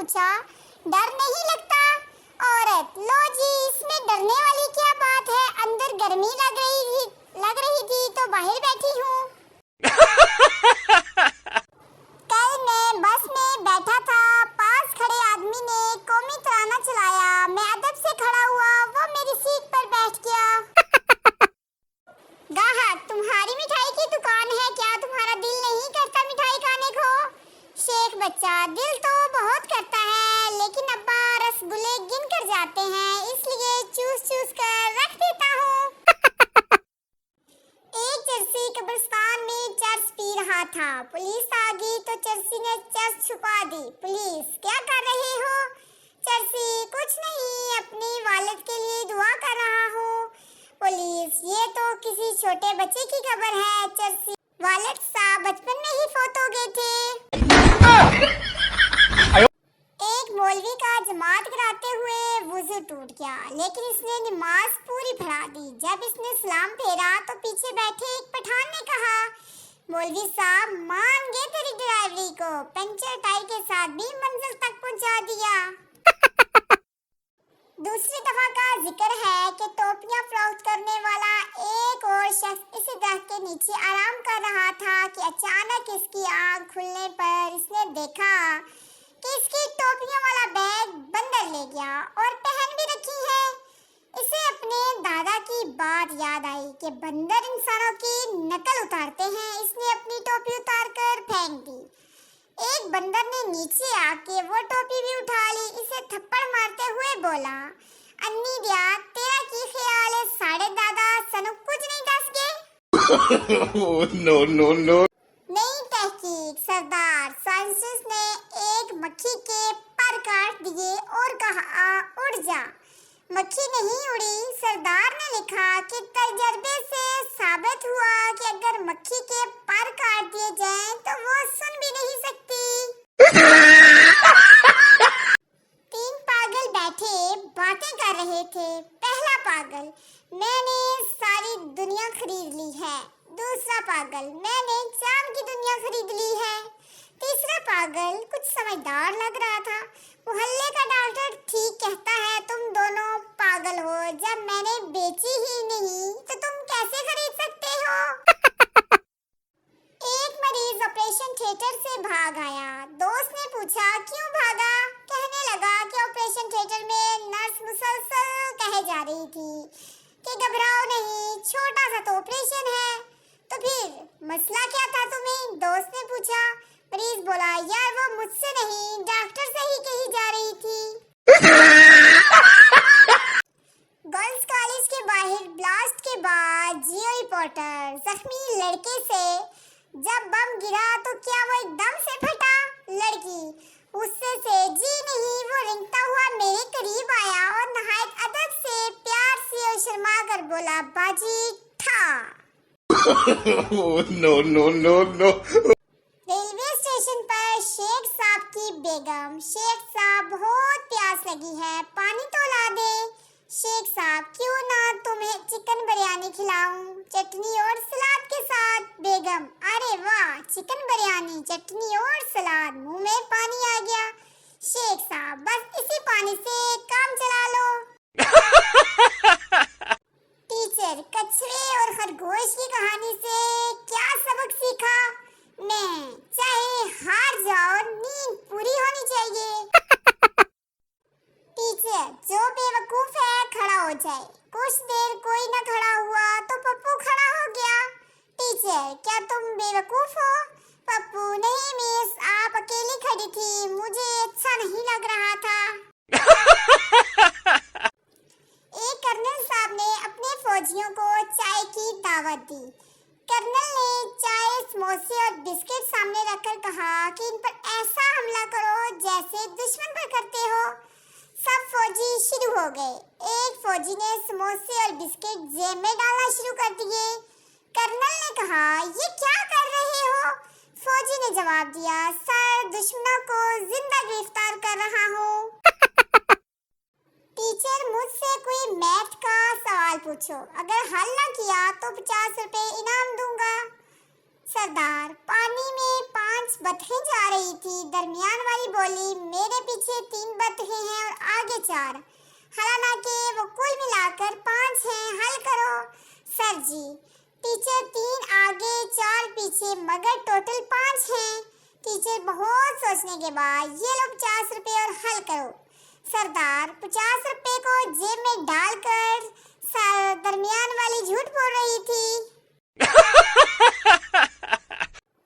पूछा, डर नहीं लगता? औरत, लो जी, इसमें डरने वाली क्या बात है, अंदर गर्मी लग रही थी तो बाहर बैठी हूँ। कल मैं बस में बैठा था, पास खड़े आदमी ने कौमी तराना चलाया, मैं अदब से खड़ा हुआ, वो मेरी सीट पर बैठ गया। गाहक, तुम्हारी मिठाई की दुकान है क्या, तुम्हारा दिल नहीं करता मिठाई खाने को? शेख बच्चा, दिल तो बहुत करता है, लेकिन अब्बा रसगुल्ले गिन कर जाते हैं, इसलिए चूस चूस कर रख देता हूँ। एक चरसी कब्रिस्तान में चर्स पी रहा था, पुलिस आ गई तो चरसी ने चर्स छुपा दी। पुलिस, क्या कर रहे हो? चरसी, कुछ नहीं, अपनी वालिद के लिए दुआ कर रहा हूँ। पुलिस, ये तो किसी छोटे बच्चे की खबर है। चरसी, वालिद साहब बचपन में ही फौत हो गए थे। एक मौलवी का जमात कराते हुए वुज़ू टूट गया, लेकिन इसने नमाज पूरी पढ़ा दी। जब इसने सलाम फेरा तो पीछे बैठे एक पठान ने कहा, मौलवी साहब, मान गए तेरी ड्राइवरी को, पंचर टायर के साथ भी मंजिल तक पहुंचा दिया। दूसरी दफा का जिक्र है कि टोपियां फरोख्त करने वाला एक और शख्स इसी दरख्त के नीचे आराम कर रहा था कि अचानक इसकी आंख खुलने पर इसने देखा कि इसकी टोपियों वाला बैग बंदर ले गया और पहन भी रखी है। इसे अपने दादा की बात याद आई कि बंदर इंसानों की नकल उतारते हैं। इसने अपनी टोपी उतार कर फेंक दी। एक बंदर ने नीचे आके वो टोपी भी उठा ली। इसे थप्पड़ मारते हुए बोला, अन्नी दिया, तेरा की ख्याल है, साढ़े दादा सनु कुछ नहीं दस गए? No. नई तहकीक, सरदार साइंटिस्ट ने एक मक्खी के पर काट दिए और कहा, उड़ जा। मक्खी नहीं उड़ी। सरदार ने लिखा कि तजर्बे से साबित हुआ कि अगर मक्खी के पर काट दिए जाएं तो वो सुन भी नहीं सकती। तीन पागल बैठे बातें कर रहे थे। पहला पागल, मैंने सारी दुनिया खरीद ली है। दूसरा पागल, मैंने चांद की दुनिया खरीद ली है। तीसरा पागल कुछ समझदार लग रहा था, मोहल्ले का डॉक्टर ठीक कहता है, तुम दोनों पागल हो, जब मैंने बेची ही नहीं तो तुम कैसे खरीद सकते हो? एक मरीज ऑपरेशन थिएटर से भाग आया। दोस्त ने पूछा, क्यों भागा? कहने लगा कि ऑपरेशन थिएटर में नर्स मुसलसल कहे जा रही थी कि घबराओ नहीं, छोटा सा तो ऑपरेशन है। तो फिर मसला क्या था तुम्हें? दोस्त ने पूछा। मरीज बोला, यार वो मुझसे नहीं, डॉक्टर से ही कही जा रही थी। गर्ल्स कॉलेज के बाहर ब्लास्ट के बाद जियो रिपोर्टर, जख्मी लड़के से जब बम गिरा तो क्या वो एकदम से फटा? लड़की, उससे से जी नहीं, वो रेंगता हुआ मेरे करीब आया और नहायत अदब से, प्यार से और शर्मा कर बोला, बाजी ठा। No. रेलवे स्टेशन पर शेख साहब की बेगम, शेख साहब बहुत प्यास लगी है, पानी तो ला दे। शेख साहब, क्यों ना तुम्हें चिकन बिरयानी खिलाऊं, चटनी और सलाद के साथ। बेगम, अरे वाह, चिकन बिरयानी, चटनी और सलाद, मुंह में पानी आ गया। शेख साहब, बस इसी पानी से काम चला लो। टीचर, कछुए और खरगोश की कहानी से क्या सबक सीखा? मैं, चाहे हार जाओ, नींद पूरी होनी चाहिए। टीचर, जो बेवकूफ है खड़ा हो जाए। कुछ देर कोई न खड़ा हुआ तो पप्पू खड़ा हो गया। टीचर, क्या तुम बेवकूफ हो? पप्पू, नहीं मिस, आप अकेली खड़ी थी, मुझे अच्छा नहीं लग रहा था। एक कर्नल साहब ने अपने फौजियों को चाय की दावत दी। कर्नल ने चाय, समोसे और बिस्किट सामने रखकर कहा कि इन पर ऐसा हमला करो जैसे दुश्मन पर करते हो। सब फौजी शुरू हो गए। एक फौजी ने समोसे और बिस्किट जेब में डालना शुरू कर दिए। कर्नल ने कहा, ये क्या कर रहे हो? फौजी ने जवाब दिया, सर, दुश्मनों को जिंदा गिरफ्तार कर रहा हूँ। टीचर, मुझसे कोई मैथ का सवाल पूछो, अगर हल ना किया तो 50 रुपए इनाम दूंगा। सरदार, पानी में 5 बतखें जा रही रही थी। दरमियान वाली बोली, मेरे पीछे 3 बतखें हैं और आगे 4, हालांकि वो कुल मिलाकर 5 हैं, हल करो। सर जी, टीचर 3 आगे 4 पीछे, मगर टोटल 5 हैं। टीचर बहुत सोचने के बाद, ये लो 50 रुपए और हल करो। सरदार 50 रुपए को जेब में डालकर दरमियान वाली झूठ बोल रही थी।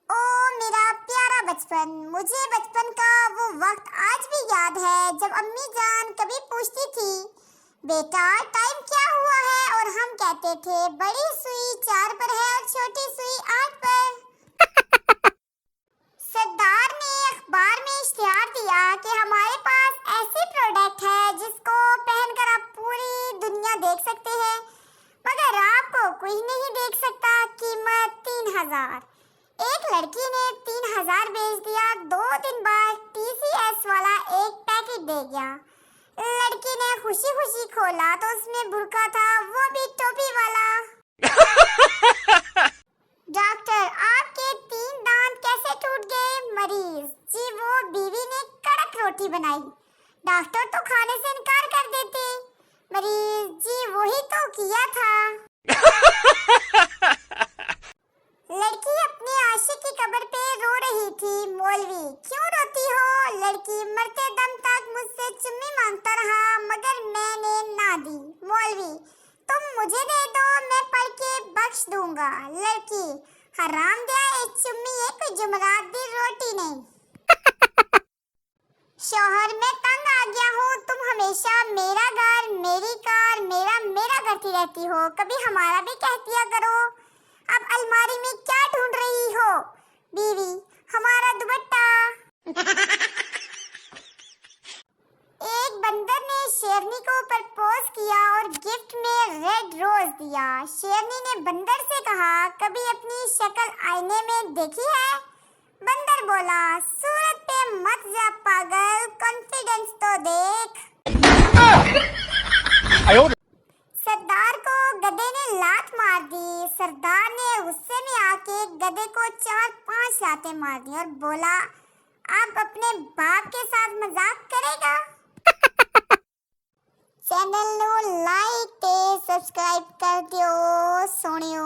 ओ मेरा प्यारा बचपन, मुझे बचपन का वो वक्त आज भी याद है जब अम्मी जान कभी पूछती थी, बेटा टाइम क्या हुआ है, और हम कहते थे बड़ी सुई 4 पर है और छोटी सुई 8 पर। सरदार ने अखबार में इश्तिहार दिया कि हमारे पास ऐसी प्रोडक्ट है जिसको पहनकर आप पूरी दुनिया देख सकते हैं, मगर आपको कोई नहीं देख सकता। कीमत 3000। एक लड़की ने 3000 बेच दिया। 2 दिन बाद TCS वाला एक पैकेट दे गया। लड़की ने खुशी खुशी खोला तो उसमें बुरका था, वो भी टोपी वाला। डॉक्टर, आपके 3 दांत कैसे टूट गए? मरीज, जी वो बीवी ने कड़क रोटी बनाई। डॉक्टर तो खाने से इनकार कर देते। मरीज, जी वही तो किया था। लड़की अपने आशिक की कब्र पे रो रही थी। मौलवी, क्यों रोती हो? लड़की, मरते दम तक मुझसे चुम्मी मांगता रहा मगर मैंने ना दी। मौलवी, तुम मुझे दे दो, मैं पढ़ के बख्श दूंगा। लड़की, हरामदिया, एक चुम्मी है, कोई जुमरात दी रोटी नहीं। शौहर, मैं तंग आ गया हूँ, तुम हमेशा मेरा घर, मेरी कार, मेरा करती रहती हो, कभी हमारा भी कह दिया करो। अब अलमारी में क्या ढूंढ रही हो? बीवी, हमारा दुपट्टा। एक बंदर ने शेरनी को प्रपोज किया और गिफ्ट में रेड रोज दिया। शेरनी ने बंदर से कहा, कभी अपनी शक्ल आईने में देखी है? बंदर बोला, सूरत पे मत जा पागल, कॉन्फिडेंस तो देख। सरदार को गधे ने लात मार दी। सरदार ने गुस्से में आके गधे को 4-5 लातें मार दी और बोला, अब अपने बाप के साथ मजाक करेगा? चैनल ਨੂੰ लाइक ਤੇ सब्सक्राइब कर दियो सोनियो।